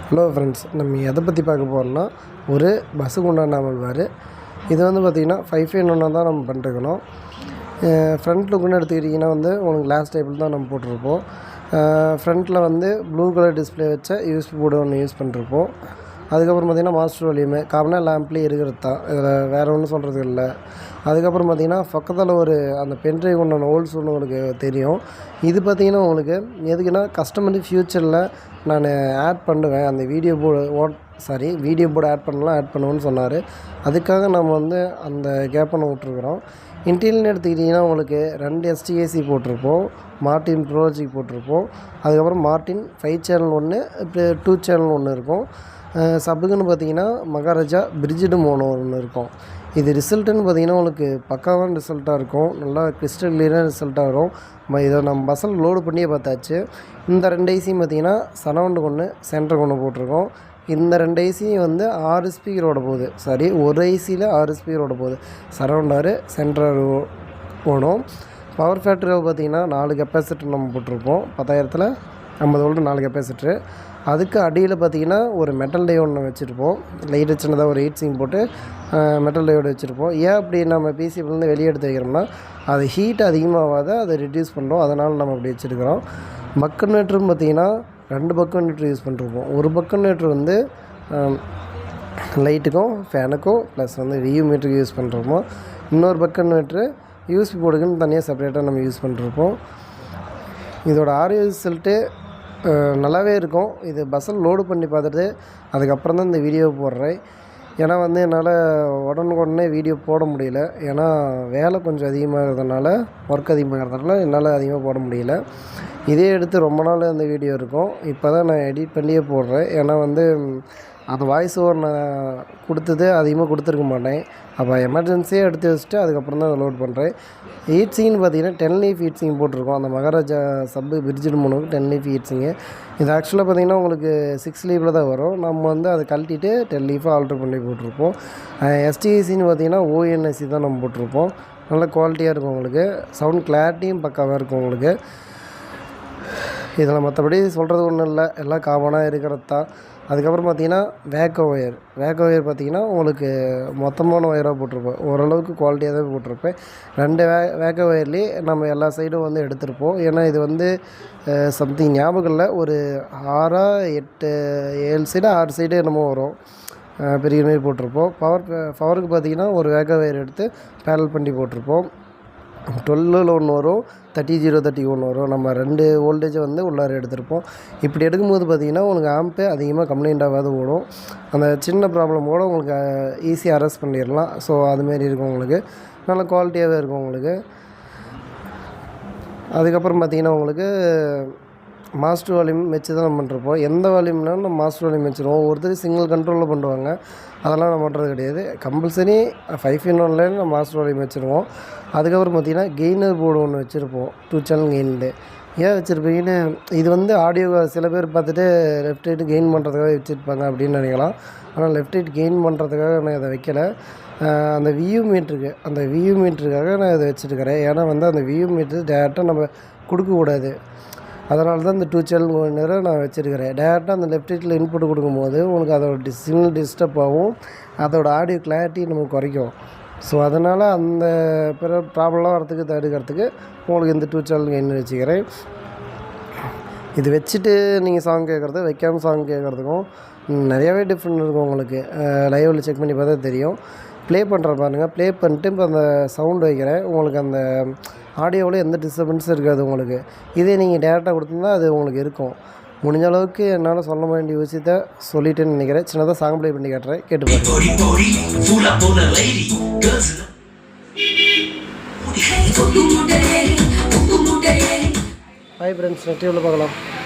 Hello friends, நம்ம எதை பற்றி பார்க்க போகிறோம்னா ஒரு பஸ்ஸுக்கு உண்டான அமல்வார். இது வந்து பார்த்திங்கன்னா 551 தான் நம்ம பண்ணிருக்கணும். ஃப்ரண்ட் லுக்குன்னு எடுத்துக்கிட்டிங்கன்னா உங்களுக்கு கிளாஸ் டைப்பில் தான் நம்ம போட்டிருப்போம். ஃப்ரண்ட்டில் ப்ளூ கலர் டிஸ்பிளே வச்ச யூஎஸ்பி போர்டு ஒன்று யூஸ் பண்ணிருப்போம். அதுக்கப்புறம் பார்த்திங்கன்னா மாஸ்டர் வால்யூமு காமனாக லேம்ப்லேயே இருக்கிறது தான், இதில் வேறு ஒன்றும் சொல்கிறது இல்லை. அதுக்கப்புறம் பார்த்திங்கன்னா பக்கத்தில் ஒரு அந்த பென்ட்ரைவ் உண்டான ஹோல்ஸ் ஒன்று உங்களுக்கு தெரியும். இது பார்த்திங்கன்னா உங்களுக்கு எதுக்குன்னா கஸ்டமர் ஃப்யூச்சரில் நான் ஆட் பண்ணுவேன், அந்த வீடியோ போர்டு ஆட் பண்ணுவேன்னு சொன்னார். அதுக்காக நம்ம அந்த கேப்பை விட்டுருக்குறோம். இன்டீரியர்னு எடுத்துக்கிட்டிங்கன்னா உங்களுக்கு 2 STAC போட்டிருப்போம், மார்டின் ப்ரோலஜிக் போட்டிருப்போம். அதுக்கப்புறம் மார்டின் 5 சேனல் ஒன்று, இப்போ 2 சேனல் ஒன்று இருக்கும். சப்புக்குன்னு பார்த்திங்கன்னா மகாராஜா பிரிட்ஜ்டு மோனோ ஒன்று இருக்கும். இது ரிசல்ட்டுன்னு பார்த்திங்கன்னா உங்களுக்கு பக்காவான ரிசல்ட்டாக இருக்கும், நல்லா கிறிஸ்டல் கிளியராக ரிசல்ட்டாக வரும். இதை நம்ம பஸ்ஸில் லோடு பண்ணியே பார்த்தாச்சு. இந்த 2 ஐசியும் பார்த்திங்கன்னா சரவுண்டுக்கு ஒன்று, சென்டருக்கு ஒன்று போட்டிருக்கோம். இந்த 2 ஐசியும் 6 ஸ்பீக்கரோட போகுது. ஒரு ஐசியில் 6 ஸ்பீக்கரோட போகுது. சரவுண்டாரு சென்டர் ஓடும். பவர் ஃபேக்டரியில் பார்த்திங்கன்னா 4 கெப்பாசிட்டர் நம்ம போட்டிருப்போம். 10,000 50 வோல்ட் 4 கெப்பாசிட்டரு. அதுக்கு அடியில் பார்த்திங்கன்னா ஒரு மெட்டல் டயோடு ஒன்று வச்சுருப்போம். லைட்டு சின்னதாக ஒரு 8 சிங் போட்டு மெட்டல் டயோடு வச்சுருப்போம். ஏன் அப்படி நம்ம பிசிபிலேருந்து வெளியே எடுத்து வைக்கிறோம்னா அது ஹீட் அதிகமாகாத அதை ரிடியூஸ் பண்ணுறோம், அதனால் நம்ம அப்படி வச்சுருக்கிறோம். பக் கன்வெர்ட்டரும் பார்த்திங்கன்னா 2 பக் கன்வெர்ட்டர் யூஸ் பண்ணிருப்போம். ஒரு பக் கன்வெர்ட்டர் லைட்டுக்கும் ஃபேனுக்கும் ப்ளஸ் வியூ மீட்டருக்கு யூஸ் பண்ணுறோமோ, இன்னொரு பக் கன்வெர்ட்டரு யூஎஸ்பி போர்டுக்குன்னு தனியாக செப்பரேட்டாக நம்ம யூஸ் பண்ணிருப்போம். இதோட ஆடியோ ரிசல்ட்டு நல்லாவே இருக்கும். இது பஸ்ஸில் லோடு பண்ணி பார்த்துட்டு அதுக்கப்புறம் தான் இந்த வீடியோ போடுறேன். ஏன்னா என்னால் உடனே வீடியோ போட முடியல. ஏன்னா வேலை கொஞ்சம் அதிகமாகிறதுனால, ஒர்க் அதிகமாகிறதுனால என்னால் அதிகமாக போட முடியல. இதே எடுத்து ரொம்ப நாள் அந்த வீடியோ இருக்கும். இப்போ தான் நான் எடிட் பண்ணியே போடுறேன். ஏன்னா அந்த வாய்ஸ் ஓவர் நான் கொடுத்தது அதிகமாக கொடுத்துருக்க மாட்டேன். அப்போ எமர்ஜென்சியாக எடுத்து வச்சுட்டு அதுக்கப்புறம் தான் அதை லோட் பண்ணுறேன். ஹீட் சிங்னு பார்த்திங்கன்னா 10 லீஃப் ஹீட் சிங் போட்டிருக்கோம். அந்த மகாராஜா சப்பு பிரிட்ஜ்டு மோனோக்கு 10 லீஃப் ஹீட் சிங்கு. இது ஆக்சுவலாக பார்த்திங்கன்னா உங்களுக்கு 6 லீஃபில் தான் வரும். நம்ம அதை கழட்டிட்டு 10 லீஃபாக ஆல்ட்ரு பண்ணி போட்டிருப்போம். STACன்னு பார்த்திங்கன்னா ONSC தான் நம்ம போட்டிருப்போம். நல்ல குவாலிட்டியாக இருக்கும் உங்களுக்கு. சவுண்ட் கிளாரிட்டியும் பக்காவாக இருக்கும் உங்களுக்கு. இதில் மற்றபடி சொல்கிறது ஒன்றும் இல்லை, எல்லாம் காமனாக இருக்கிறது தான். அதுக்கப்புறம் பார்த்திங்கன்னா வேக்கோ ஒயர் பார்த்திங்கன்னா உங்களுக்கு மொத்தமான ஒயராக போட்டிருப்போம். ஓரளவுக்கு குவாலிட்டியாக தான் போட்டிருப்பேன். 2 வேக்கோ ஒயர்லேயே நம்ம எல்லா சைடும் எடுத்திருப்போம். ஏன்னா இது சம்திங் ஞாபகம் இல்லை, ஒரு 6 8 7 சைடு 6 சைடு என்னமோ வரும், பெரிய மாரி போட்டிருப்போம். பவருக்கு பார்த்திங்கன்னா ஒரு வேக்கோ ஒயர் எடுத்து பேனல் பண்ணி போட்டிருப்போம். 12 ஒன்று வரும், 30 ஒன்று வரும். நம்ம 2 வோல்டேஜை உள்ளார எடுத்திருப்போம். இப்படி எடுக்கும்போது பார்த்திங்கன்னா உங்களுக்கு ஆம்பே அதிகமாக கம்ப்ளைண்ட் ஆகாது ஓடும். அந்த சின்ன ப்ராப்ளம் கூட உங்களுக்கு ஈஸியாக அரெஸ்ட் பண்ணிடலாம். ஸோ அதுமாரி இருக்கும் உங்களுக்கு, நல்ல குவாலிட்டியாகவே இருக்கும் உங்களுக்கு. அதுக்கப்புறம் பார்த்திங்கன்னா உங்களுக்கு மாஸ்டர் வால்யூம் வச்சு தான் நம்ம பண்ணிருப்போம். எந்த வால்யூம்னாலும் நம்ம மாஸ்டர் வால்யூம் வச்சுருவோம். ஒருத்தர் சிங்கிள் கண்ட்ரோலில் பண்ணுவாங்க, அதெல்லாம் நம்ம பண்ணுறது கிடையாது. கம்பல்சரி 5-in-1 நம்ம மாஸ்டர் வால்யூம் வச்சுருவோம். அதுக்கப்புறம் பார்த்திங்கன்னா கெய்னர் போர்டு ஒன்று வச்சுருப்போம், 2 சேனல் கெயின்டு. ஏன் வச்சுருப்பீங்கன்னு, இது ஆடியோ சில பேர் பார்த்துட்டு லெஃப்ட் ரைட்டு கெயின் பண்ணுறதுக்காக வச்சுருப்பாங்க அப்படின்னு நினைக்கலாம். ஆனால் லெஃப்ட் ரைட் கெயின் பண்ணுறதுக்காக நான் இதை வைக்கலை. அந்த வியூ மீட்டருக்காக நான் இதை வச்சுருக்கிறேன். ஏன்னா அந்த வியூ மீட்ரு டேரெக்டாக நம்ம கொடுக்கக்கூடாது. அதனால தான் இந்த 2 சேனல் கெயினரை நான் வச்சுருக்கிறேன். டேரெக்டாக அந்த லெஃப்ட் ரைட்டில் இன்புட் கொடுக்கும்போது உங்களுக்கு அதோட சிக்னல் டிஸ்டர்ப் ஆகும், அதோட ஆடியோ கிளாரிட்டி நமக்கு குறைக்கும். ஸோ அதனால் அந்த ப்ராப்ளம்லாம் வரத்துக்கு தடுக்கிறதுக்கு உங்களுக்கு இந்த 2 சேனல் கெயினர் வச்சுக்கிறேன். இது வச்சுட்டு நீங்கள் சாங் கேட்குறது, வைக்காமல் சாங் கேட்குறதுக்கும் நிறையாவே டிஃப்ரெண்ட் இருக்கும் உங்களுக்கு. லைவில் செக் பண்ணி பார்த்தா தெரியும். ப்ளே பண்ணுற பாருங்கள். ப்ளே பண்ணிட்டு இப்போ அந்த சவுண்டு வைக்கிறேன். உங்களுக்கு அந்த ஆடியோவில் எந்த டிஸ்டர்பன்ஸும் இருக்காது உங்களுக்கு. இதே நீங்கள் டேரெக்டாக கொடுத்துருந்தா அது உங்களுக்கு இருக்கும். முடிஞ்ச அளவுக்கு என்னால் சொல்ல வேண்டிய விஷயத்த சொல்லிட்டேன்னு நினைக்கிறேன். சின்னதாக சாங் ப்ளே பண்ணி காட்டுறேன், கேட்டு பாருங்கள். ஹாய் ஃப்ரெண்ட்ஸ், நெக்ஸ்ட் வீடியோவில் பார்க்கலாம்.